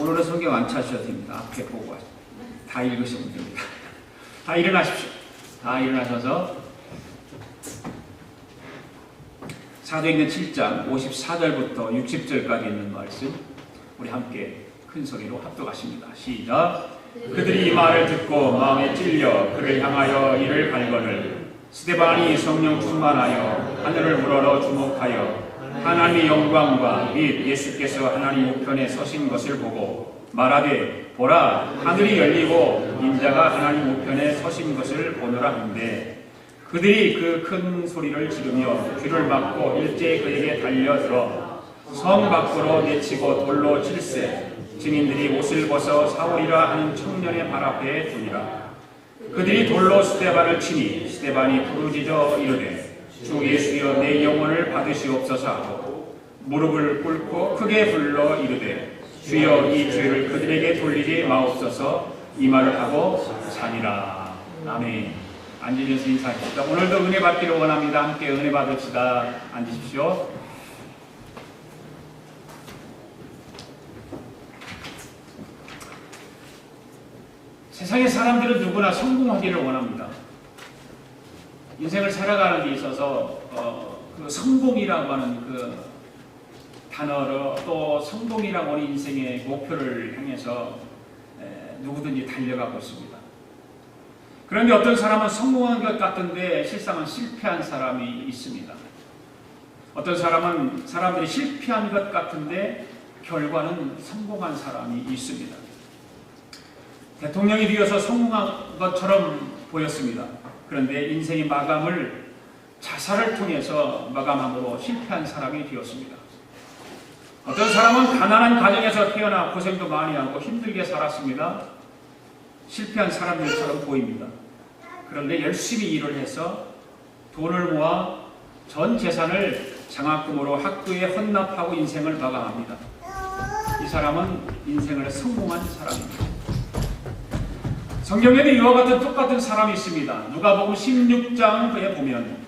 오늘은 성경 안 찾으셔도 됩니다. 앞에 보고 다 읽으시면 됩니다. 다 일어나십시오. 다 일어나셔서 사도행전 7장 54절부터 60절까지 있는 말씀 우리 함께 큰 소리로 합독하십니다. 시작. 그들이 이 말을 듣고 마음에 찔려 그를 향하여 이를 갈거늘 스데반이 성령 충만하여 하늘을 우러러 주목하여 하나님의 영광과 및 예수께서 하나님 우편에 서신 것을 보고 말하되 보라 하늘이 열리고 인자가 하나님 우편에 서신 것을 보노라 하는데 그들이 그 큰 소리를 지르며 귀를 막고 일제히 그에게 달려들어 성 밖으로 내치고 돌로 칠세 증인들이 옷을 벗어 사울이라 하는 청년의 발 앞에 두니라. 그들이 돌로 스데반을 치니 스데반이 부르짖어 이르되 주 예수여 내 영혼을 받으시옵소서 하고 무릎을 꿇고 크게 불러 이르되 주여 이 죄를 그들에게 돌리지 마옵소서 이 말을 하고 자니라. 아멘. 앉으셔서 인사합시다. 오늘도 은혜 받기를 원합니다. 함께 은혜 받읍시다. 앉으십시오. 세상의 사람들은 누구나 성공하기를 원합니다. 인생을 살아가는 데 있어서 그 성공이라고 하는 그 단어로 또 성공이라고 하는 인생의 목표를 향해서 누구든지 달려가고 있습니다. 그런데 어떤 사람은 성공한 것 같은데 실상은 실패한 사람이 있습니다. 어떤 사람은 사람들이 실패한 것 같은데 결과는 성공한 사람이 있습니다. 대통령이 되어서 성공한 것처럼 보였습니다. 그런데 인생의 마감을 자살을 통해서 마감함으로 실패한 사람이 되었습니다. 어떤 사람은 가난한 가정에서 태어나 고생도 많이 하고 힘들게 살았습니다. 실패한 사람들처럼 보입니다. 그런데 열심히 일을 해서 돈을 모아 전 재산을 장학금으로 학교에 헌납하고 인생을 마감합니다. 이 사람은 인생을 성공한 사람입니다. 성경에도 이와 같은 똑같은 사람이 있습니다. 누가복음 16장에 보면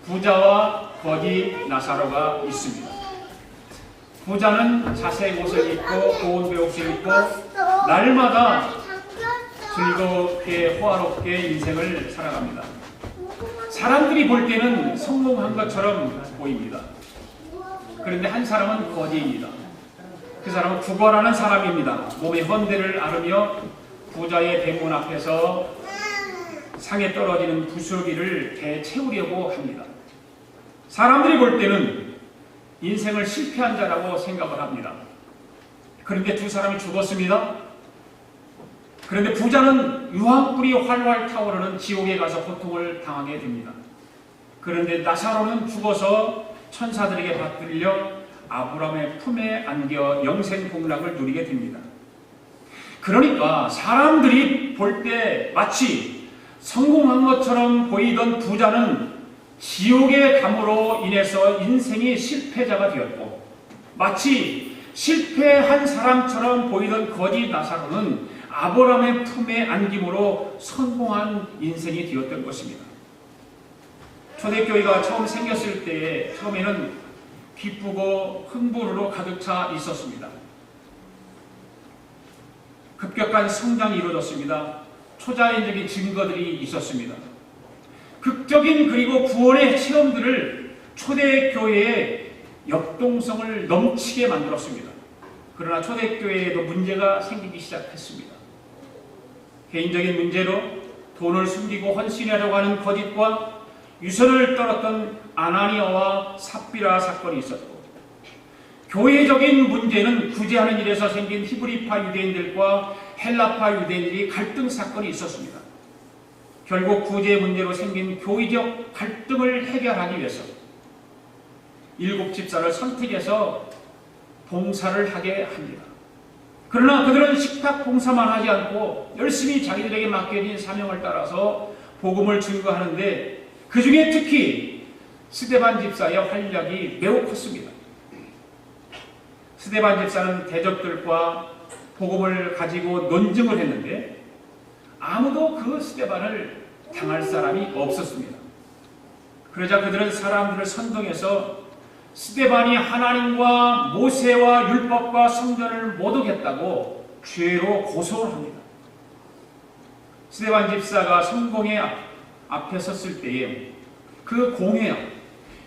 부자와 거지 나사로가 있습니다. 부자는 자색 옷을 입고 고운 배옷을 입고 날마다 즐겁게 호화롭게 인생을 살아갑니다. 사람들이 볼 때는 성공한 것처럼 보입니다. 그런데 한 사람은 거지입니다. 그 사람은 구걸하는 사람입니다. 몸에 헌대를 앓으며 부자의 대문 앞에서 상에 떨어지는 부스러기를 되채우려고 합니다. 사람들이 볼 때는 인생을 실패한 자라고 생각을 합니다. 그런데 두 사람이 죽었습니다. 그런데 부자는 유황불이 활활 타오르는 지옥에 가서 고통을 당하게 됩니다. 그런데 나사로는 죽어서 천사들에게 받들려 아브라함의 품에 안겨 영생 복락을 누리게 됩니다. 그러니까 사람들이 볼 때 마치 성공한 것처럼 보이던 부자는 지옥의 감으로 인해서 인생이 실패자가 되었고 마치 실패한 사람처럼 보이던 거지 나사로는 아브라함의 품에 안김으로 성공한 인생이 되었던 것입니다. 초대교회가 처음 생겼을 때에 처음에는 기쁘고 흥부로 가득 차 있었습니다. 급격한 성장이 이루어졌습니다. 초자연적인 증거들이 있었습니다. 극적인 그리고 구원의 체험들을 초대교회의 역동성을 넘치게 만들었습니다. 그러나 초대교회에도 문제가 생기기 시작했습니다. 개인적인 문제로 돈을 숨기고 헌신하려고 하는 거짓과 유선을 떨었던 아나니아와 삽비라 사건이 있었고 교회적인 문제는 구제하는 일에서 생긴 히브리파 유대인들과 헬라파 유대인들이 갈등 사건이 있었습니다. 결국 구제 문제로 생긴 교회적 갈등을 해결하기 위해서 7 집사를 선택해서 봉사를 하게 합니다. 그러나 그들은 식탁 봉사만 하지 않고 열심히 자기들에게 맡겨진 사명을 따라서 복음을 증거하는데 그 중에 특히 스데반 집사의 활약이 매우 컸습니다. 스데반 집사는 대적들과 복음을 가지고 논증을 했는데 아무도 그 스데반을 당할 사람이 없었습니다. 그러자 그들은 사람들을 선동해서 스데반이 하나님과 모세와 율법과 성전을 못 어겼다고 죄로 고소를 합니다. 스데반 집사가 성공회 앞에 섰을 때에 그 공회,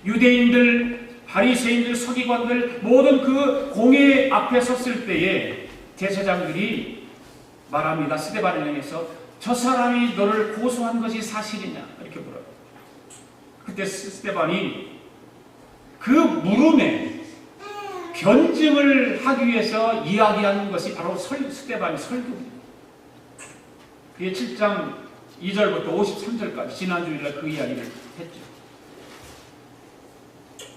유대인들, 바리새인들, 서기관들 모든 그 공회 앞에 섰을 때에 제사장들이 말합니다. 스데반을 향해서 저 사람이 너를 고소한 것이 사실이냐 이렇게 물어요. 그때 스데반이 그 물음에 변증을 하기 위해서 이야기하는 것이 바로 스데반의 설교입니다. 그게 7장 2절부터 53절까지 지난주일날 그 이야기를 했죠.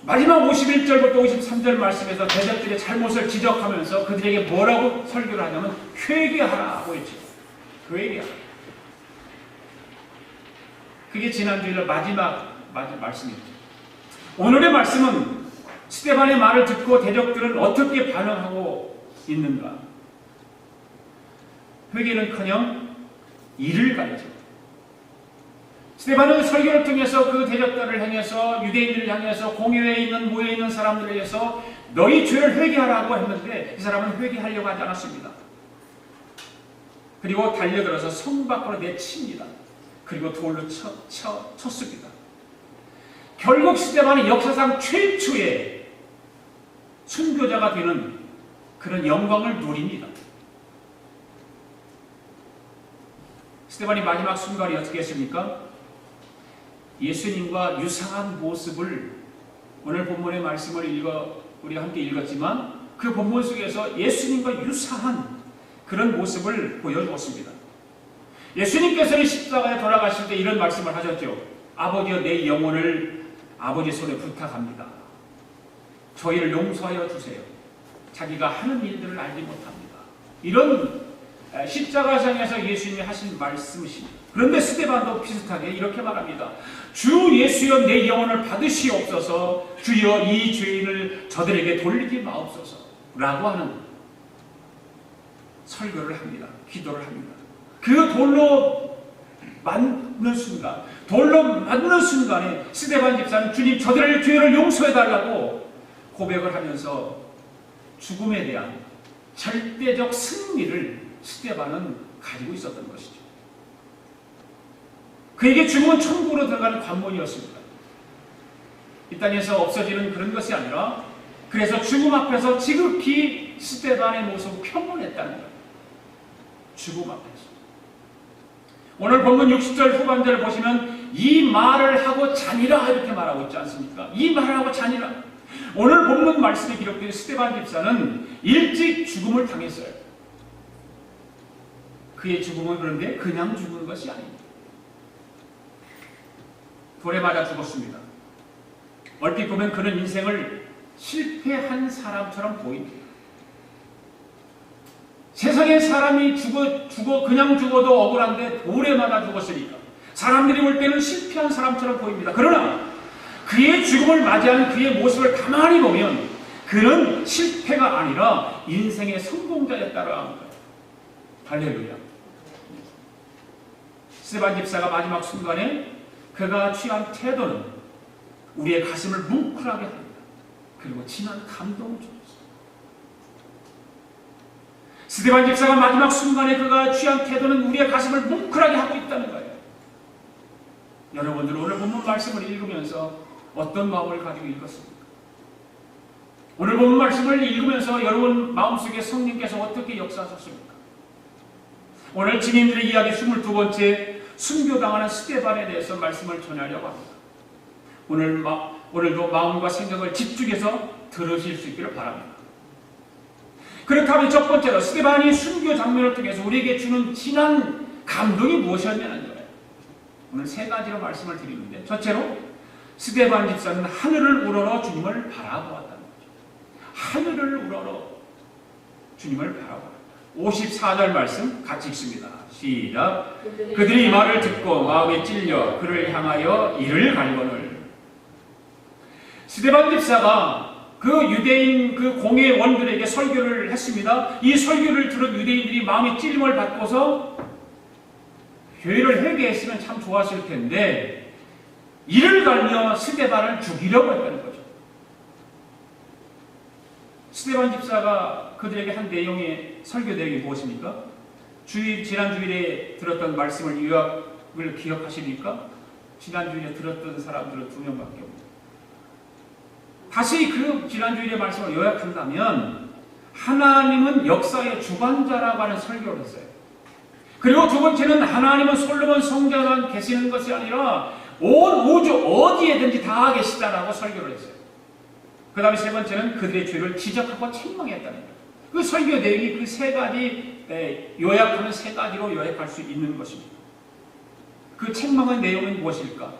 마지막 51절부터 53절 말씀에서 대적들의 잘못을 지적하면서 그들에게 뭐라고 설교를 하냐면 회개하라고 했죠. 회개하라. 그게 지난주일날 마지막 말씀이었죠. 오늘의 말씀은 스데반의 말을 듣고 대적들은 어떻게 반응하고 있는가? 회개는커녕 이를 가리죠. 스데반은 설교를 통해서 그 대적들을 향해서 유대인들을 향해서 공회에 있는 모여 있는 사람들을 위해서 너희 죄를 회개하라고 했는데 이 사람은 회개하려고 하지 않았습니다. 그리고 달려들어서 성 밖으로 내칩니다. 그리고 돌로 쳤습니다. 결국 스데반이 역사상 최초의 순교자가 되는 그런 영광을 누립니다. 스데반이 마지막 순간이 어떻게 했습니까? 예수님과 유사한 모습을 오늘 본문의 말씀을 우리가 함께 읽었지만 그 본문 속에서 예수님과 유사한 그런 모습을 보여주었습니다. 예수님께서는 십자가에 돌아가실 때 이런 말씀을 하셨죠. 아버지여 내 영혼을 아버지 손에 부탁합니다. 저희를 용서하여 주세요. 자기가 하는 일들을 알지 못합니다. 이런 십자가상에서 예수님이 하신 말씀이십니다. 그런데 스데반도 비슷하게 이렇게 말합니다. 주 예수여 내 영혼을 받으시옵소서. 주여 이 죄인을 저들에게 돌리지 마옵소서 라고 하는 설교를 합니다. 기도를 합니다. 그 돌로 맞는 순간에 스데반 집사는 주님 저들의 죄를 용서해달라고 고백을 하면서 죽음에 대한 절대적 승리를 스데반은 가지고 있었던 것이죠. 그에게 죽음은 천국으로 들어가는 관문이었습니다. 이 땅에서 없어지는 그런 것이 아니라 그래서 죽음 앞에서 지극히 스데반의 모습을 평온했다는 거예요. 죽음 앞에서. 오늘 본문 60절 후반절을 보시면 이 말을 하고 자니라 이렇게 말하고 있지 않습니까? 이 말을 하고 자니라. 오늘 본문 말씀에 기록된 스데반 집사는 일찍 죽음을 당했어요. 그의 죽음은 그런데 그냥 죽은 것이 아닙니다. 돌에 맞아 죽었습니다. 얼핏 보면 그는 인생을 실패한 사람처럼 보입니다. 세상에 사람이 그냥 죽어도 억울한데 돌에 맞아 죽었으니까 사람들이 볼 때는 실패한 사람처럼 보입니다. 그러나 그의 죽음을 맞이하는 그의 모습을 가만히 보면 그는 실패가 아니라 인생의 성공자였다고 합니다. 할렐루야. 스데반 집사가 마지막 순간에 그가 취한 태도는 우리의 가슴을 뭉클하게 합니다. 그리고 진한 감동을 줍니다. 스데반 집사가 마지막 순간에 그가 취한 태도는 우리의 가슴을 뭉클하게 하고 있다는 거예요. 여러분들 오늘 본문 말씀을 읽으면서 어떤 마음을 가지고 읽었습니까? 오늘 본문 말씀을 읽으면서 여러분 마음속에 성령께서 어떻게 역사하셨습니까? 오늘 증인들의 이야기 22번째 순교당하는 스데반에 대해서 말씀을 전하려고 합니다. 오늘도 마음과 생각을 집중해서 들으실 수 있기를 바랍니다. 그렇다면 첫 번째로 스데반이 순교 장면을 통해서 우리에게 주는 진한 감동이 무엇이었냐는 거예요. 오늘 세 가지로 말씀을 드리는데 첫째로 스데반 집사는 하늘을 우러러 주님을 바라보았다는 거죠. 하늘을 우러러 주님을 바라보았다. 54절 말씀 같이 읽습니다. 시작. 그들이 이 말을 듣고 마음에 찔려 그를 향하여 이를 갈거늘. 스데반 집사가 그 유대인 그 공회원들에게 설교를 했습니다. 이 설교를 들은 유대인들이 마음에 찔림을 받고서 교회를 회개했으면 참 좋았을 텐데 이를 갈며 스데반을 죽이려고 했다는 거죠. 스데반 집사가 그들에게 한 내용의 설교 내용이 무엇입니까? 지난 주일에 들었던 말씀을 요약을 기억하십니까? 지난 주일에 들었던 사람들은 2명밖에 없습니다. 다시 그 지난 주일의 말씀을 요약한다면 하나님은 역사의 주관자라고 하는 설교를 했어요. 그리고 두 번째는 하나님은 솔로몬 성전만 계시는 것이 아니라 온 우주 어디에든지 다 계시다라고 설교를 했어요. 그 다음에 세 번째는 그들의 죄를 지적하고 책망했다는 거예요. 그 설교 내용이 그 세 가지 요약하는 세 가지로 요약할 수 있는 것입니다. 그 책망의 내용은 무엇일까?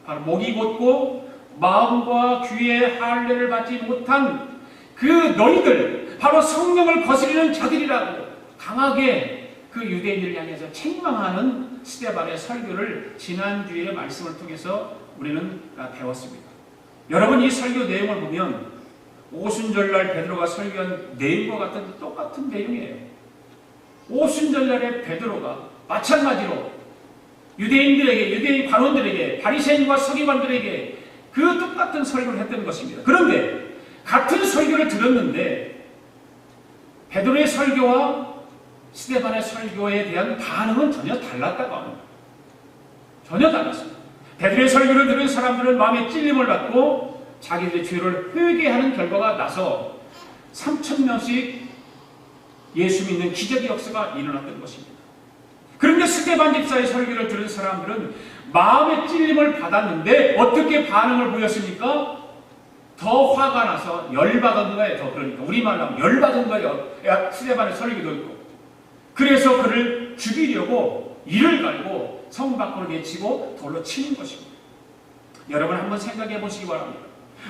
바로 목이 곧고 마음과 귀에 할례를 받지 못한 그 너희들, 바로 성령을 거스리는 자들이라고 강하게 그 유대인들을 향해서 책망하는 스데반의 설교를 지난 주일의 말씀을 통해서 우리는 배웠습니다. 여러분, 이 설교 내용을 보면 오순절날 베드로가 설교한 내용과 같은 똑같은 내용이에요. 오순절날에 베드로가 마찬가지로 유대인들에게, 유대인 관원들에게, 바리새인과 서기관들에게 그 똑같은 설교를 했던 것입니다. 그런데 같은 설교를 들었는데 베드로의 설교와 스데반의 설교에 대한 반응은 전혀 달랐다고 합니다. 전혀 달랐습니다. 베드로의 설교를 들은 사람들은 마음에 찔림을 받고 자기들의 죄를 회개하는 결과가 나서 3,000명씩 예수 믿는 기적의 역사가 일어났던 것입니다. 그런데 스데반 집사의 설교를 들은 사람들은 마음의 찔림을 받았는데 어떻게 반응을 보였습니까? 더 화가 나서 열받은 거예요. 더, 그러니까 우리말로 하면 열받은 거예요. 스데반의 설교도 있고. 그래서 그를 죽이려고 이를 갈고 성 밖으로 내치고 돌로 치는 것입니다. 여러분 한번 생각해 보시기 바랍니다.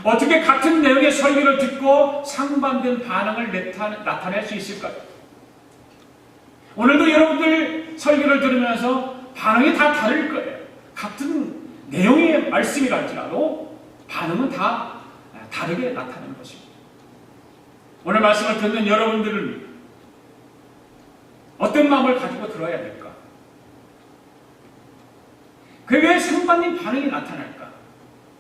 어떻게 같은 내용의 설교를 듣고 상반된 반응을 나타낼 수 있을까요? 오늘도 여러분들 설교를 들으면서 반응이 다 다를 거예요. 같은 내용의 말씀이랄지라도 반응은 다 다르게 나타나는 것입니다. 오늘 말씀을 듣는 여러분들은 어떤 마음을 가지고 들어야 될까? 그게 왜 상반된 반응이 나타날까?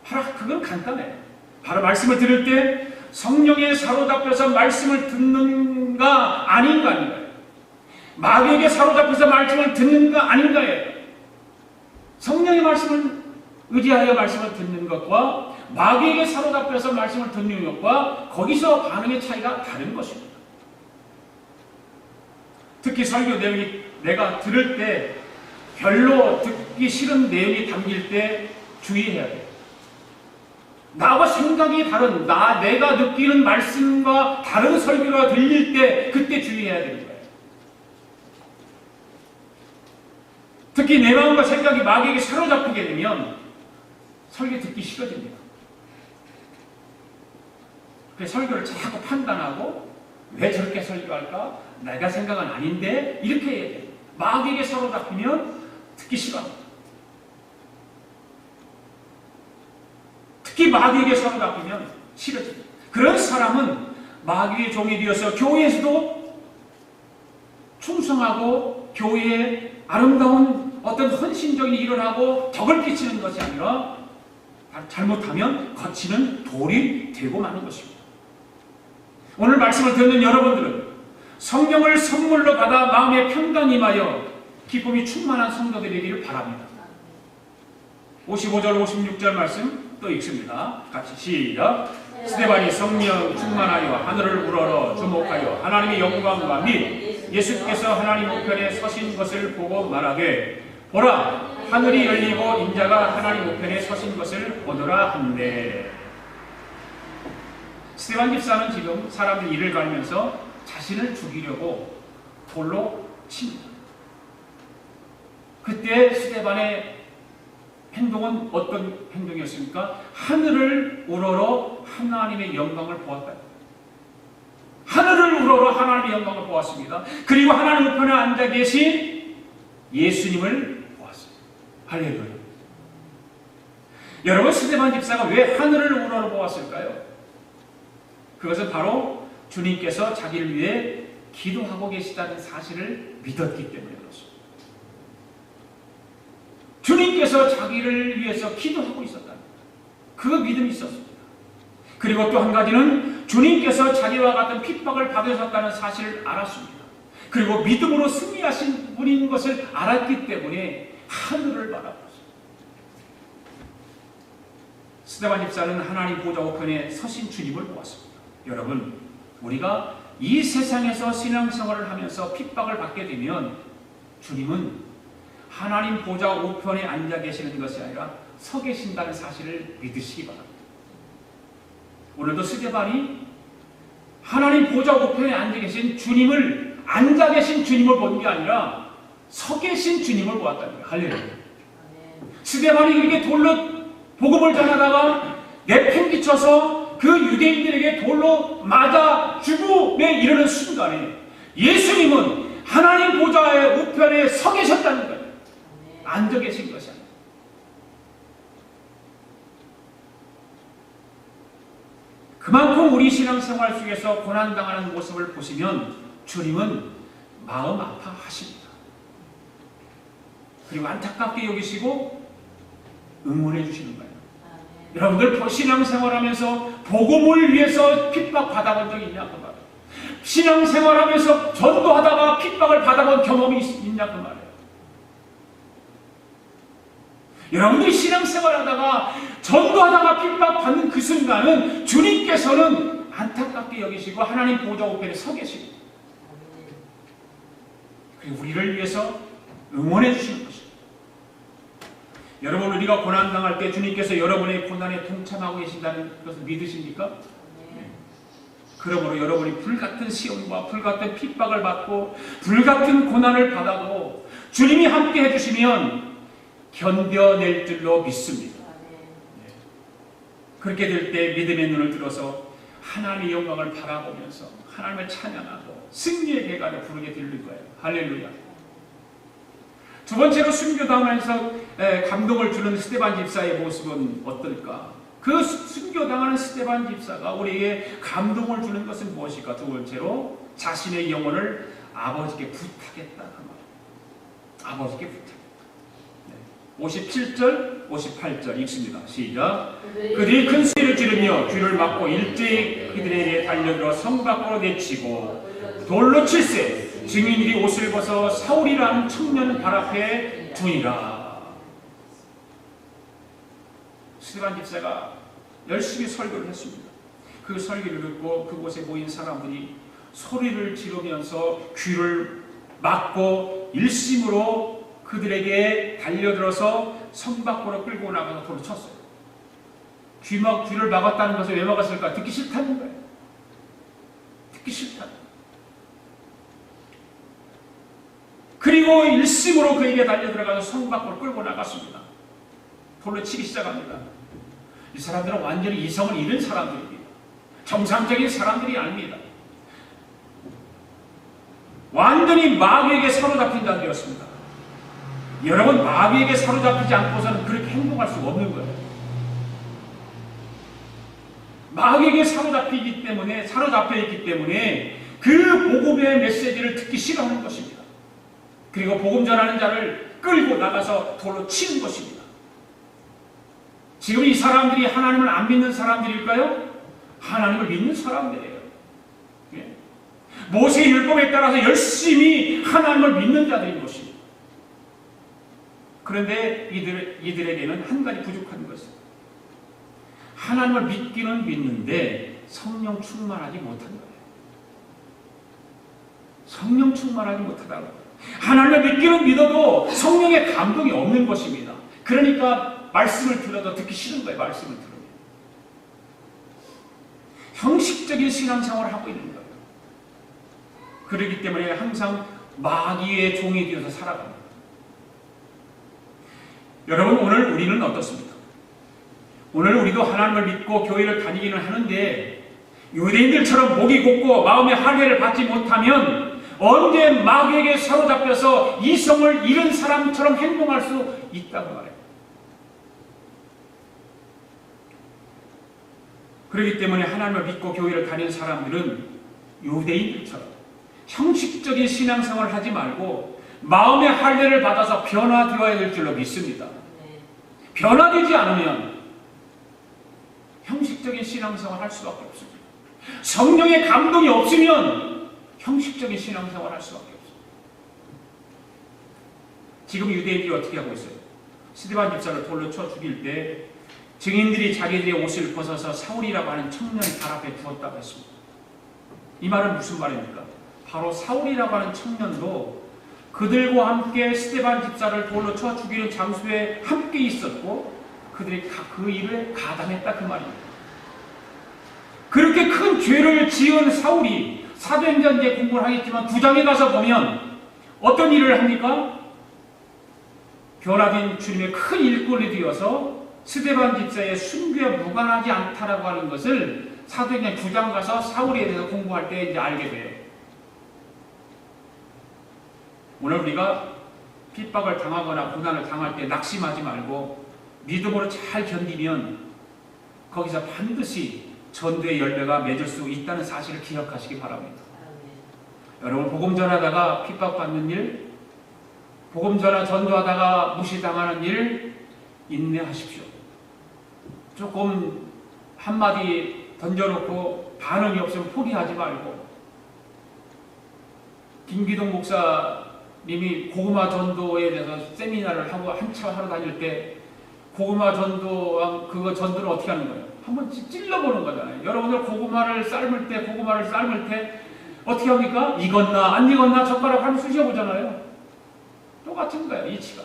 바로 그건 간단해요. 바로 말씀을 들을 때 성령에 사로잡혀서 말씀을 듣는가 아닌가인가요? 마귀에게 사로잡혀서 말씀을 듣는가 아닌가예요. 성령의 말씀을 의지하여 말씀을 듣는 것과 마귀에게 사로잡혀서 말씀을 듣는 것과 거기서 반응의 차이가 다른 것입니다. 특히 설교 내용이 내가 들을 때 별로 듣기 싫은 내용이 담길 때 주의해야 돼요. 나와 생각이 다른, 내가 느끼는 말씀과 다른 설교가 들릴 때 그때 주의해야 되는 거예요. 특히 내 마음과 생각이 마귀에게 사로잡히게 되면 설교 듣기 싫어집니다. 그래서 설교를 자꾸 판단하고 왜 저렇게 설교할까? 내가 생각은 아닌데 이렇게 해야 돼요. 마귀에게 사로잡히면 듣기 싫어합니다. 특히 마귀에게 사로잡히면 싫어집니다. 그런 사람은 마귀의 종이 되어서 교회에서도 충성하고 교회에 아름다운 어떤 헌신적인 일을 하고 덕을 끼치는 것이 아니라 잘못하면 거치는 돌이 되고 마는 것입니다. 오늘 말씀을 듣는 여러분들은 성령을 선물로 받아 마음에 평강이 임하여 기쁨이 충만한 성도들이 되기를 바랍니다. 55절 56절 말씀 또 읽습니다. 같이 시작. 스데반이 성령 충만하여 하늘을 우러러 주목하여 하나님의 영광과 및 예수께서 하나님 우편에 서신 것을 보고 말하되 보라 하늘이 열리고 인자가 하나님 우편에 서신 것을 보더라 한대. 스데반 집사는 지금 사람들 일을 갈면서 자신을 죽이려고 돌로 칩니다. 그때 스데반의 행동은 어떤 행동이었습니까? 하늘을 우러러 하나님의 영광을 보았다. 하늘을 우러러 하나님의 영광을 보았습니다. 그리고 하나님 우편에 앉아 계신 예수님을 보았습니다. 할렐루야. 여러분, 스데반 집사가 왜 하늘을 우러러 보았을까요? 그것은 바로 주님께서 자기를 위해 기도하고 계시다는 사실을 믿었기 때문에 그렇습니다. 주님께서 자기를 위해서 기도하고 있었다. 그 믿음이 있었습니다. 그리고 또 한 가지는 주님께서 자기와 같은 핍박을 받으셨다는 사실을 알았습니다. 그리고 믿음으로 승리하신 분인 것을 알았기 때문에 하늘을 바라봤습니다. 스데반 집사는 하나님 보좌 우편에 서신 주님을 보았습니다. 여러분, 우리가 이 세상에서 신앙생활을 하면서 핍박을 받게 되면 주님은 하나님 보좌 우편에 앉아 계시는 것이 아니라 서 계신다는 사실을 믿으시기 바랍니다. 오늘도 스데반이 하나님 보좌 우편에 앉아 계신 주님을, 앉아 계신 주님을 본 게 아니라 서 계신 주님을 보았다는 거예요. 할렐루야. 스데반이 그렇게 돌로 복음을 전하다가 내팽개쳐서 그 유대인들에게 돌로 맞아 죽음에 이르는 순간에 예수님은 하나님 보좌의 우편에 서 계셨다는 거예요. 앉아 계신 것이 아니에요. 그만큼 우리 신앙생활 속에서 고난당하는 모습을 보시면 주님은 마음 아파하십니다. 그리고 안타깝게 여기시고 응원해 주시는 거예요. 여러분들 신앙생활하면서 복음을 위해서 핍박받아본 적이 있냐 그 말이에요. 신앙생활하면서 전도하다가 핍박을 받아본 경험이 있냐 그 말이에요. 여러분들이 신앙생활하다가 전도하다가 핍박받는 그 순간은 주님께서는 안타깝게 여기시고 하나님 보좌 우편에 서 계시고 그리고 우리를 위해서 응원해 주시는 것입니다. 여러분, 우리가 고난당할 때 주님께서 여러분의 고난에 동참하고 계신다는 것을 믿으십니까? 네. 그러므로 여러분이 불같은 시험과 불같은 핍박을 받고 불같은 고난을 받아도 주님이 함께 해주시면 견뎌낼 줄로 믿습니다. 네. 그렇게 될 때 믿음의 눈을 들어서 하나님의 영광을 바라보면서 하나님을 찬양하고 승리의 대가를 부르게 될 거예요. 할렐루야. 두 번째로 순교당하면서 감동을 주는 스데반 집사의 모습은 어떨까? 그 순교당하는 스데반 집사가 우리에게 감동을 주는 것은 무엇일까? 두 번째로 자신의 영혼을 아버지께 부탁했다. 아버지께 부탁했다. 57절, 58절 읽습니다. 시작. 그들이 큰 소리를 지르며 귀를 막고 일제히 그들에게 달려들어 성 밖으로 내치고 돌로 칠세. 증인들이 옷을 벗어 사울이라는 청년 발 앞에 두니라. 스데반 집사가 열심히 설교를 했습니다. 그 설교를 듣고 그곳에 모인 사람들이 소리를 지르면서 귀를 막고 일심으로 그들에게 달려들어서 성 밖으로 끌고 나가서 돌을 쳤어요. 귀를 막았다는 것을 왜 막았을까? 듣기 싫다는 거예요. 듣기 싫다. 그리고 일심으로 그에게 달려들어가서 성 밖으로 끌고 나갔습니다. 돌로 치기 시작합니다. 이 사람들은 완전히 이성을 잃은 사람들입니다. 정상적인 사람들이 아닙니다. 완전히 마귀에게 사로잡힌 자들이었습니다. 여러분, 마귀에게 사로잡히지 않고서는 그렇게 행동할 수가 없는 거예요. 마귀에게 사로잡혀 있기 때문에 그 복음의 메시지를 듣기 싫어하는 것입니다. 그리고 복음 전하는 자를 끌고 나가서 돌로 치는 것입니다. 지금 이 사람들이 하나님을 안 믿는 사람들일까요? 하나님을 믿는 사람들이에요. 예. 모세의 율법에 따라서 열심히 하나님을 믿는 자들인 것입니다. 그런데 이들에게는 한 가지 부족한 것은 하나님을 믿기는 믿는데 성령 충만하지 못한 거예요. 성령 충만하지 못하다는 거예요. 하나님을 믿기는 믿어도 성령의 감동이 없는 것입니다. 그러니까 말씀을 들어도 듣기 싫은 거예요. 말씀을 들으면. 형식적인 신앙생활을 하고 있는 거예요. 그렇기 때문에 항상 마귀의 종이 되어서 살아갑니다. 여러분, 오늘 우리는 어떻습니까? 오늘 우리도 하나님을 믿고 교회를 다니기는 하는데 유대인들처럼 목이 곧고 마음의 할례를 받지 못하면 언제 마귀에게 사로잡혀서 이성을 잃은 사람처럼 행동할 수 있다고 말해요. 그렇기 때문에 하나님을 믿고 교회를 다니는 사람들은 유대인들처럼 형식적인 신앙생활을 하지 말고 마음의 할례를 받아서 변화되어야 될 줄로 믿습니다. 변화되지 않으면 형식적인 신앙생활을 할 수밖에 없습니다. 성령의 감동이 없으면 형식적인 신앙생활을 할 수밖에 없어요. 지금 유대인들이 어떻게 하고 있어요? 스데반 집사를 돌로 쳐 죽일 때 증인들이 자기들의 옷을 벗어서 사울이라고 하는 청년의 발 앞에 두었다고 했습니다. 이 말은 무슨 말입니까? 바로 사울이라고 하는 청년도 그들과 함께 스데반 집사를 돌로 쳐 죽이는 장소에 함께 있었고 그들이 그 일을 가담했다 그 말입니다. 그렇게 큰 죄를 지은 사울이 사도행전 이제 공부를 하겠지만 9장에 가서 보면 어떤 일을 합니까? 변화된 주님의 큰 일꾼이 되어서 스데반 집사의 순교에 무관하지 않다라고 하는 것을 사도행전 9장 가서 사울에 대해서 공부할 때 이제 알게 돼요. 오늘 우리가 핍박을 당하거나 고난을 당할 때 낙심하지 말고 믿음으로 잘 견디면 거기서 반드시 전도의 열매가 맺을 수 있다는 사실을 기억하시기 바랍니다. 여러분 복음 전하다가 핍박받는 일, 복음 전하 전도하다가 무시당하는 일 인내하십시오. 조금 한마디 던져놓고 반응이 없으면 포기하지 말고 김기동 목사님이 고구마 전도에 대해서 세미나를 하고 한참 하러 다닐 때 고구마 전도 그거 전도를 어떻게 하는 거예요? 한번 찔러보는 거잖아요. 여러분들 고구마를 삶을 때 어떻게 합니까? 익었나 안 익었나 젓가락 한번 쑤셔보잖아요. 똑같은 거예요. 이치가.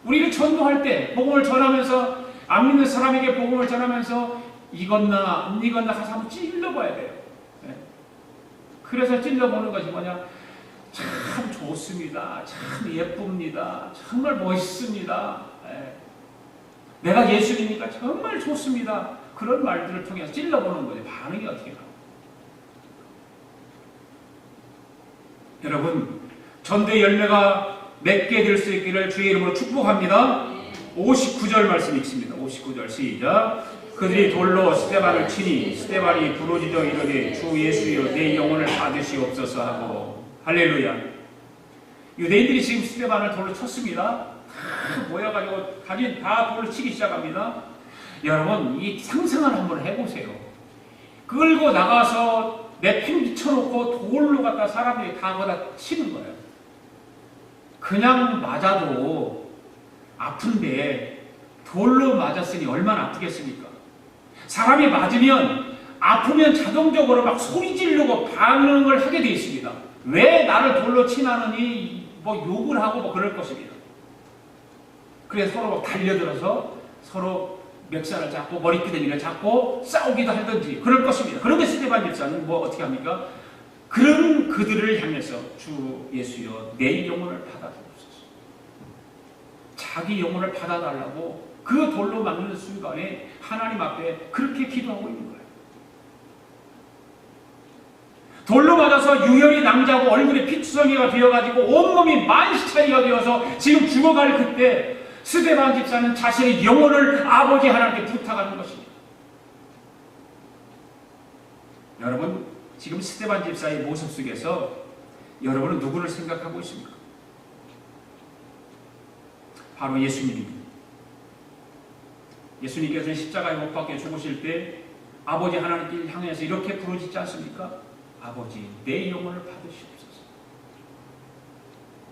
우리를 전도할 때 복음을 전하면서 안 믿는 사람에게 복음을 전하면서 익었나 안 익었나 가서 한번 찔러봐야 돼요. 네. 그래서 찔러보는 것이 뭐냐? 참 좋습니다. 참 예쁩니다. 정말 멋있습니다. 네. 내가 예수님이니까 정말 좋습니다. 그런 말들을 통해서 찔러보는 거예요. 반응이 어떻게 나와요? 여러분 전도의 열매가 맺게 될 수 있기를 주의 이름으로 축복합니다. 59절 말씀 읽습니다. 59절 시작. 그들이 돌로 스데반을 치니 스데반이 부르짖어 이르되 주 예수여 내 영혼을 받으시옵소서 하고 할렐루야. 유대인들이 지금 스데반을 돌로 쳤습니다. 다 모여가지고 가진 다 돌로 치기 시작합니다. 여러분 이 상상을 한번 해보세요. 끌고 나가서 내팽개쳐놓고 돌로 갖다 사람들이 다 거다 치는 거예요. 그냥 맞아도 아픈데 돌로 맞았으니 얼마나 아프겠습니까? 사람이 맞으면 아프면 자동적으로 막 소리 지르고 반응을 하게 되어 있습니다. 왜 나를 돌로 치나느니 뭐 욕을 하고 뭐 그럴 것입니다. 그래서 서로 달려들어서 서로 멱살을 잡고 머리끄댕이를 잡고 싸우기도 하든지 그럴 것입니다. 그런데 스데반 집사는 뭐 어떻게 합니까? 그런 그들을 향해서 주 예수여 내 영혼을 받아주옵소서. 자기 영혼을 받아달라고 그 돌로 맞는 순간에 하나님 앞에 그렇게 기도하고 있는 거예요. 돌로 맞아서 유혈이 낭자고 얼굴에 피투성이가 되어가지고 온몸이 만시차이가 되어서 지금 죽어갈 그때 스데반 집사는 자신의 영혼을 아버지 하나님께 부탁하는 것입니다. 여러분 지금 스데반 집사의 모습 속에서 여러분은 누구를 생각하고 있습니까? 바로 예수님입니다. 예수님께서 십자가에 못 박혀 죽으실 때 아버지 하나님께 향해서 이렇게 부르짖지 않습니까? 아버지 내 영혼을 받으시옵소서.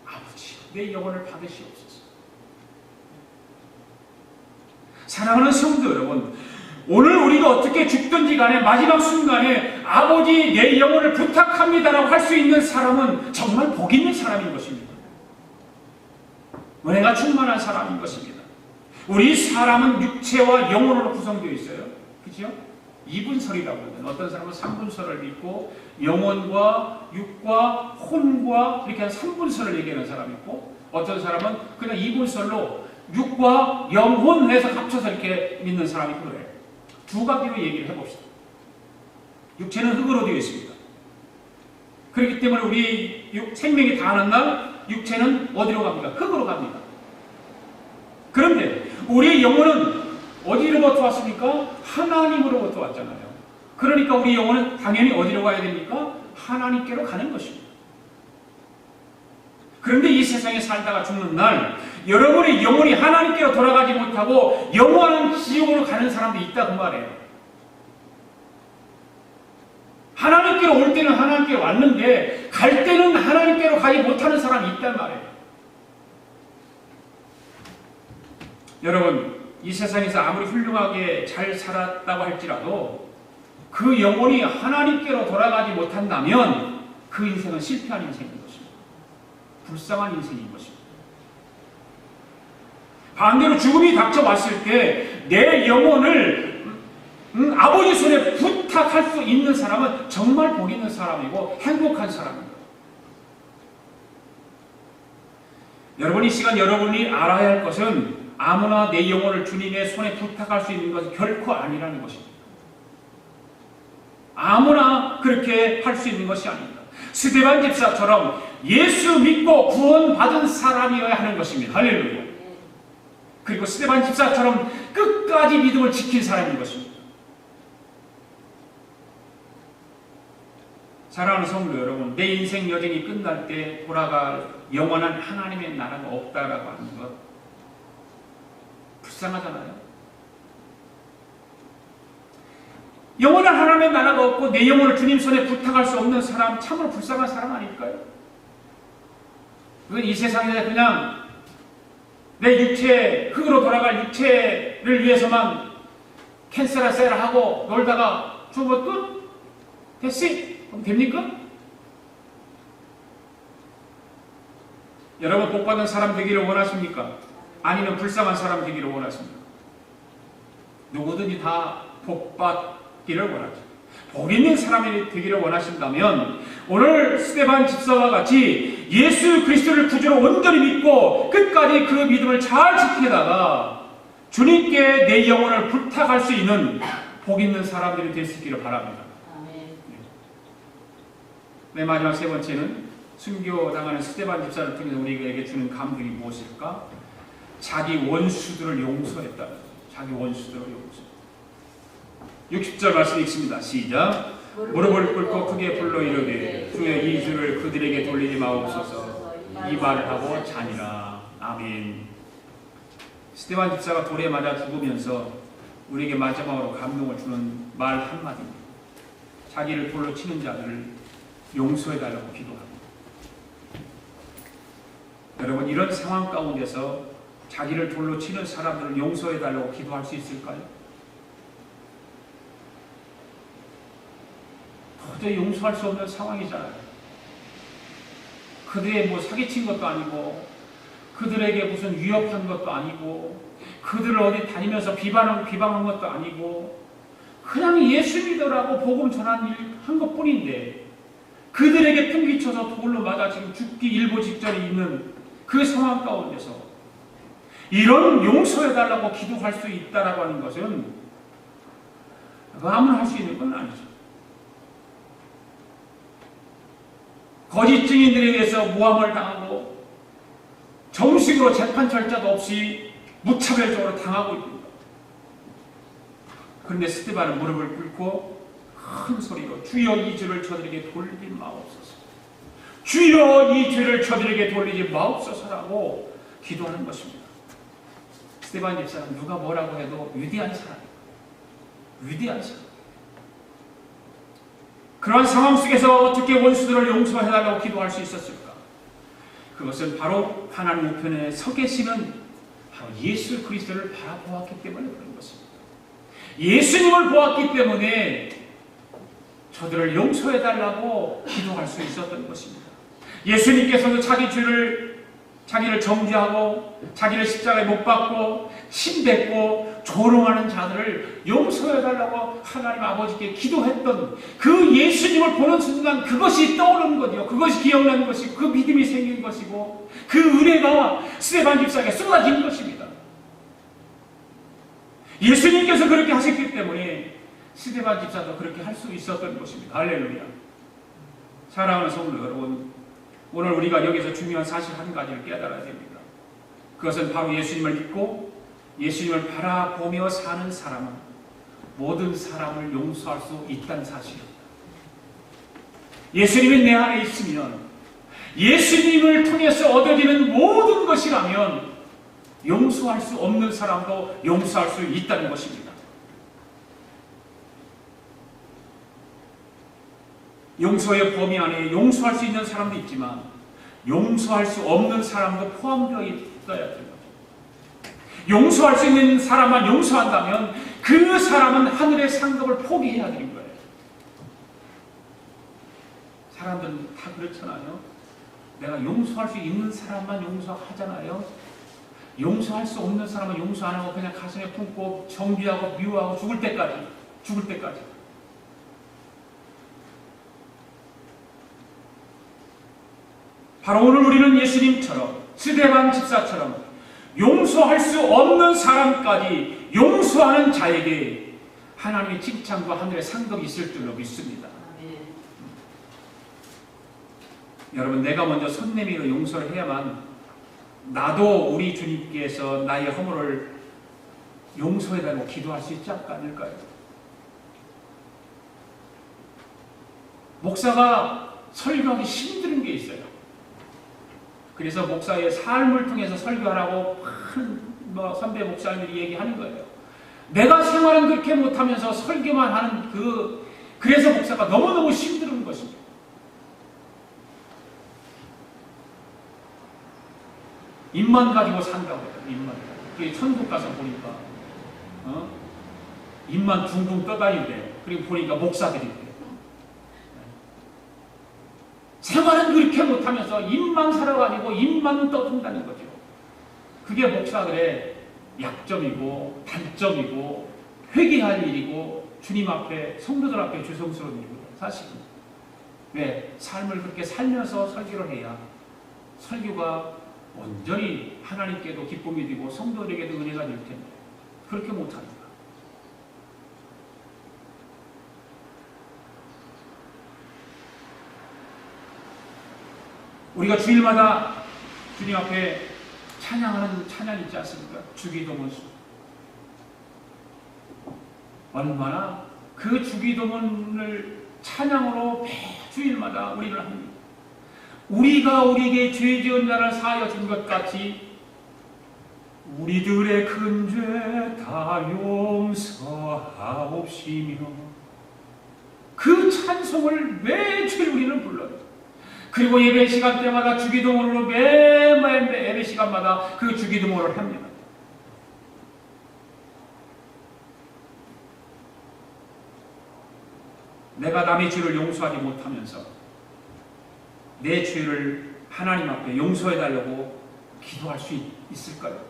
아버지 내 영혼을 받으시옵소서. 사랑하는 성도 여러분, 오늘 우리가 어떻게 죽든지 간에 마지막 순간에 아버지 내 영혼을 부탁합니다라고 할 수 있는 사람은 정말 복 있는 사람인 것입니다. 은혜가 충만한 사람인 것입니다. 우리 사람은 육체와 영혼으로 구성되어 있어요. 그렇죠? 이분설이라고 하는 어떤 사람은 3분설을 믿고 영혼과 육과 혼과 이렇게 한 3분설을 얘기하는 사람이 있고 어떤 사람은 그냥 2분설로 육과 영혼 해서 합쳐서 이렇게 믿는 사람이 있고 그래요. 두 가지로 얘기를 해봅시다. 육체는 흙으로 되어 있습니다. 그렇기 때문에 우리 생명이 다하는 날 육체는 어디로 갑니까? 흙으로 갑니다. 그런데 우리의 영혼은 어디로부터 왔습니까? 하나님으로부터 왔잖아요. 그러니까 우리 영혼은 당연히 어디로 가야 됩니까? 하나님께로 가는 것입니다. 그런데 이 세상에 살다가 죽는 날 여러분의 영혼이 하나님께로 돌아가지 못하고 영원한 지옥으로 가는 사람도 있다 그 말이에요. 하나님께로 올 때는 하나님께로 왔는데 갈 때는 하나님께로 가지 못하는 사람이 있단 말이에요. 여러분, 이 세상에서 아무리 훌륭하게 잘 살았다고 할지라도 그 영혼이 하나님께로 돌아가지 못한다면 그 인생은 실패한 인생인 것입니다. 불쌍한 인생인 것입니다. 반대로 죽음이 닥쳐왔을 때 내 영혼을 아버지 손에 부탁할 수 있는 사람은 정말 복 있는 사람이고 행복한 사람입니다. 여러분, 이 시간 여러분이 알아야 할 것은 아무나 내 영혼을 주님의 손에 부탁할 수 있는 것은 결코 아니라는 것입니다. 아무나 그렇게 할 수 있는 것이 아닙니다. 스데반 집사처럼 예수 믿고 구원받은 사람이어야 하는 것입니다. 할렐루야. 그리고 스데반 집사처럼 끝까지 믿음을 지킨 사람인 것입니다. 사랑하는 성도 여러분, 내 인생 여정이 끝날 때 돌아갈 영원한 하나님의 나라가 없다라고 하는 것 불쌍하잖아요. 영원한 하나님의 나라가 없고 내 영혼을 주님 손에 부탁할 수 없는 사람, 참으로 불쌍한 사람 아닐까요? 그건 이 세상에 그냥 내 육체, 흙으로 돌아갈 육체를 위해서만 캔슬하세라 하고 놀다가 죽으면 끝? 됐지? 그럼 됩니까? 여러분, 복받은 사람 되기를 원하십니까? 아니면 불쌍한 사람 되기를 원하십니까? 누구든지 다 복받기를 원하죠. 복 있는 사람이 되기를 원하신다면 오늘 스데반 집사와 같이 예수 그리스도를 구주로 온전히 믿고 끝까지 그 믿음을 잘 지키다가 주님께 내 영혼을 부탁할 수 있는 복 있는 사람들이 될 수 있기를 바랍니다. 네, 마지막 세 번째는 순교당하는 스데반 집사를 통해서 우리에게 주는 감동이 무엇일까? 자기 원수들을 용서했다. 자기 원수들을 용서했다. 60절 말씀 읽습니다. 시작. 무릎을 꿇고 크게 불러 이르되 주의 이 주를 그들에게 돌리지 마옵소서. 이 말을 하고 자니라. 아멘. 스데반 집사가 돌에 맞아 죽으면서 우리에게 마지막으로 감동을 주는 말 한마디입니다. 자기를 돌로 치는 자들을 용서해달라고 기도합니다. 여러분, 이런 상황 가운데서 자기를 돌로 치는 사람들을 용서해달라고 기도할 수 있을까요? 도저히 용서할 수 없는 상황이잖아요. 그들의 뭐 사기친 것도 아니고 그들에게 무슨 위협한 것도 아니고 그들을 어디 다니면서 비방한 것도 아니고 그냥 예수 믿으라고 복음 전한 일 한 것뿐인데 그들에게 팽기쳐서 돌로 맞아 지금 죽기 일보 직전에 있는 그 상황 가운데서 이런 용서해달라고 기도할 수 있다라고 하는 것은 아무나 할 수 있는 건 아니죠. 거짓 증인들에 의해서 모함을 당하고 정식으로 재판 절차도 없이 무차별적으로 당하고 있습니다. 그런데 스데반은 무릎을 꿇고 큰 소리로 주여 이 죄를 저들에게 돌리지 마옵소서. 주여 이 죄를 저들에게 돌리지 마옵소서라고 기도하는 것입니다. 스데반 집사는 누가 뭐라고 해도 위대한 사람입니다. 위대한 사람. 그러한 상황 속에서 어떻게 원수들을 용서해달라고 기도할 수 있었을까? 그것은 바로 하나님 우편에 서 계시는 바로 예수 그리스도를 바라보았기 때문에 그런 것입니다. 예수님을 보았기 때문에 저들을 용서해달라고 기도할 수 있었던 것입니다. 예수님께서도 자기를 정죄하고 자기를 십자가에 못 박고 침뱉고 조롱하는 자들을 용서해달라고 하나님 아버지께 기도했던 그 예수님을 보는 순간 그것이 떠오르는 거죠. 그것이 기억나는 것이고 그 믿음이 생긴 것이고 그 은혜가 스데반 집사에게 쏟아진 것입니다. 예수님께서 그렇게 하셨기 때문에 스데반 집사도 그렇게 할 수 있었던 것입니다. 할렐루야. 사랑하는 성도 여러분, 오늘 우리가 여기서 중요한 사실 한 가지를 깨달아야 됩니다. 그것은 바로 예수님을 믿고 예수님을 바라보며 사는 사람은 모든 사람을 용서할 수 있다는 사실입니다. 예수님이 내 안에 있으면 예수님을 통해서 얻어지는 모든 것이라면 용서할 수 없는 사람도 용서할 수 있다는 것입니다. 용서의 범위 안에 용서할 수 있는 사람도 있지만 용서할 수 없는 사람도 포함되어 있어야 됩니다. 용서할 수 있는 사람만 용서한다면 그 사람은 하늘의 상급을 포기해야 되는 거예요. 사람들은 다 그렇잖아요. 내가 용서할 수 있는 사람만 용서하잖아요. 용서할 수 없는 사람은 용서 안 하고 그냥 가슴에 품고 정죄하고 미워하고 죽을 때까지. 바로 오늘 우리는 예수님처럼 스데반 집사처럼 용서할 수 없는 사람까지 용서하는 자에게 하나님의 칭찬과 하늘의 상급이 있을 줄로 믿습니다. 여러분, 내가 먼저 손 내밀어 용서를 해야만 나도 우리 주님께서 나의 허물을 용서해달라고 기도할 수 있지 않을까요? 목사가 설교하기 힘든 게 있어요. 그래서 목사의 삶을 통해서 설교하라고 많은 선배 목사님들이 얘기하는 거예요. 내가 생활은 그렇게 못하면서 설교만 하는 그래서 목사가 너무너무 힘든 것입니다. 입만 가지고 산다고 해요. 입만. 그게 천국 가서 보니까 입만 둥둥 떠다니는데 그리고 보니까 목사들인데 생활은 그렇게 못하면서 입만 살아가지고 입만 떠든다는 거죠. 그게 목사들의 약점이고 단점이고 회개할 일이고 주님 앞에 성도들 앞에 죄송스러운 일이고요. 사실은 왜 삶을 그렇게 살면서 설교를 해야 설교가 온전히 하나님께도 기쁨이 되고 성도들에게도 은혜가 될 텐데 그렇게 못합니다. 우리가 주일마다 주님 앞에 찬양하는 찬양 있지 않습니까? 주기도문수. 얼마나 그 주기도문을 찬양으로 매 주일마다 우리를 합니다. 우리가 우리에게 죄 지은 자를 사하여 준 것 같이 우리들의 큰 죄 다 용서하옵시며 그 찬송을 매주일 우리는 불러요. 그리고 예배 시간 때마다 주기도문으로 매일 예배 시간마다 그 주기도문을 합니다. 내가 남의 죄를 용서하지 못하면서 내 죄를 하나님 앞에 용서해달라고 기도할 수 있을까요?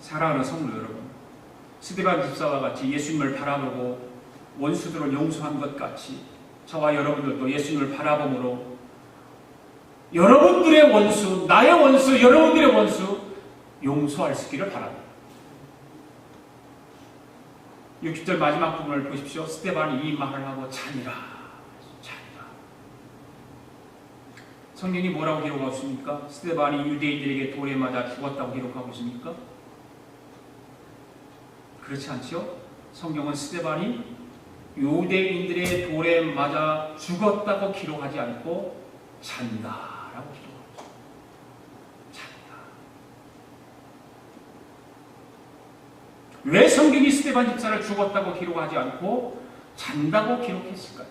사랑하는 성도 여러분, 스데반 집사와 같이 예수님을 바라보고 원수들을 용서한 것 같이 저와 여러분들도 예수님을 바라봄으로 여러분들의 원수, 나의 원수, 여러분들의 원수 용서할 수 있기를 바랍니다. 60절 마지막 부분을 보십시오. 스데반이 이 말을 하고 잔이라. 성경이 뭐라고 기록하고 있습니까? 스데반이 유대인들에게 돌에 맞아 죽었다고 기록하고 있습니까? 그렇지 않죠? 성경은 스데반이 유대인들의 돌에 맞아 죽었다고 기록하지 않고 잔다라고 기록하고 있습니다. 잔다. 왜 성경이 스데반 집사를 죽었다고 기록하지 않고 잔다고 기록했을까요?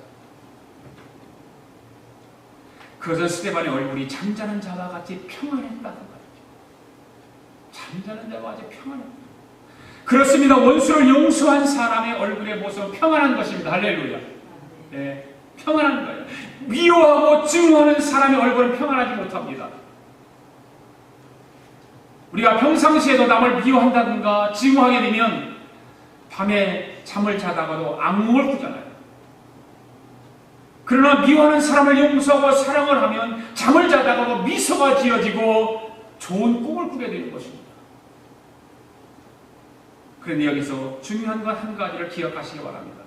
그것은 스데반의 얼굴이 잠자는 자와 같이 평안했다는 거죠. 잠자는 자와 같이 평안했다. 그렇습니다. 원수를 용서한 사람의 얼굴의 모습은 평안한 것입니다. 할렐루야. 네, 평안한 거예요. 미워하고 증오하는 사람의 얼굴은 평안하지 못합니다. 우리가 평상시에도 남을 미워한다든가 증오하게 되면 밤에 잠을 자다가도 악몽을 꾸잖아요. 그러나 미워하는 사람을 용서하고 사랑을 하면 잠을 자다가도 미소가 지어지고 좋은 꿈을 꾸게 되는 것입니다. 그런데 여기서 중요한 것 한 가지를 기억하시기 바랍니다.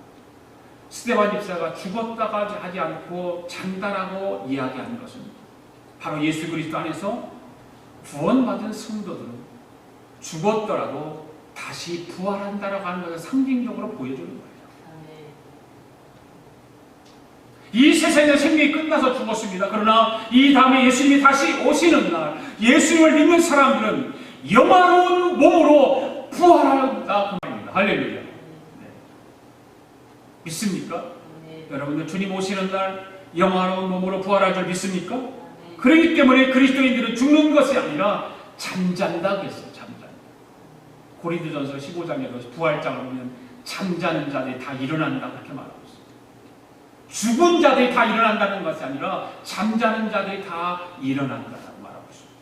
스데반 집사가 죽었다가 하지 않고 잔다라고 이야기하는 것은 바로 예수 그리스도 안에서 구원받은 성도들은 죽었더라도 다시 부활한다라고 하는 것을 상징적으로 보여주는 거예요. 이 세상의 생명이 끝나서 죽었습니다. 그러나 이 다음에 예수님이 다시 오시는 날 예수님을 믿는 사람들은 영화로운 몸으로 부활한다 그 말입니다. 할렐루야. 네. 믿습니까? 네. 여러분들 주님 오시는 날 영화로운 몸으로 부활할 줄 믿습니까? 그렇기 때문에 그리스도인들은 죽는 것이 아니라 잠잔다 그랬어요. 잠잔다. 고린도전서 15장에도 부활장을 보면 잠자는 자들이 다 일어난다 그렇게 말하고 있어요. 죽은 자들이 다 일어난다는 것이 아니라 잠자는 자들이 다 일어난다고 말하고 있습니다.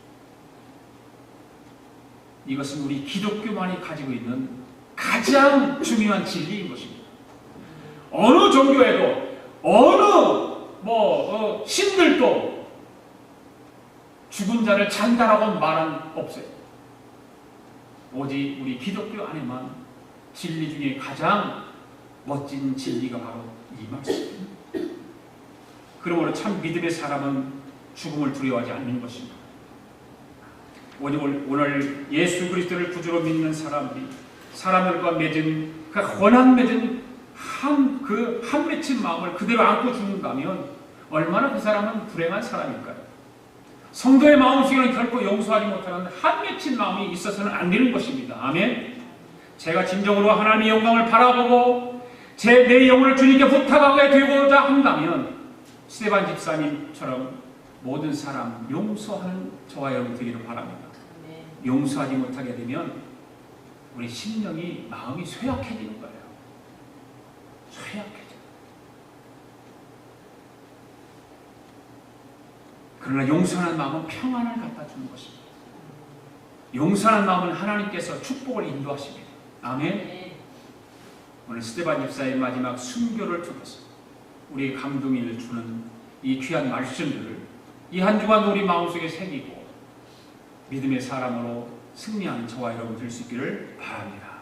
이것은 우리 기독교만이 가지고 있는 가장 중요한 진리인 것입니다. 어느 종교에도 어느 신들도 죽은 자를 잔다라고 말은 없어요. 오직 우리 기독교 안에만 진리 중에 가장 멋진 진리가 바로 이 말씀입니다. 그러므로 참 믿음의 사람은 죽음을 두려워하지 않는 것입니다. 오늘 예수 그리스도를 구주로 믿는 사람들이 사람들과 맺은 그 혼한 맺은 한 맺힌 마음을 그대로 안고 죽는다면 얼마나 그 사람은 불행한 사람일까요? 성도의 마음속에는 결코 용서하지 못하는 한 맺힌 마음이 있어서는 안 되는 것입니다. 아멘. 제가 진정으로 하나님의 영광을 바라보고 내 영혼을 주님께 부탁하게 되고자 한다면 스데반 집사님처럼 모든 사람 용서하는 저와 여러분 되기를 바랍니다. 용서하지 못하게 되면 우리 심령이 마음이 쇠약해지는 거예요. 쇠약해져. 그러나 용서하는 마음은 평안을 갖다 주는 것입니다. 용서하는 마음은 하나님께서 축복을 인도하십니다. 아멘. 오늘 스데반 집사의 마지막 순교를 통해서 우리의 감동을 주는 이 귀한 말씀들을 이 한 주간 우리 마음속에 새기고 믿음의 사람으로 승리하는 저와 여러분 될 수 있기를 바랍니다.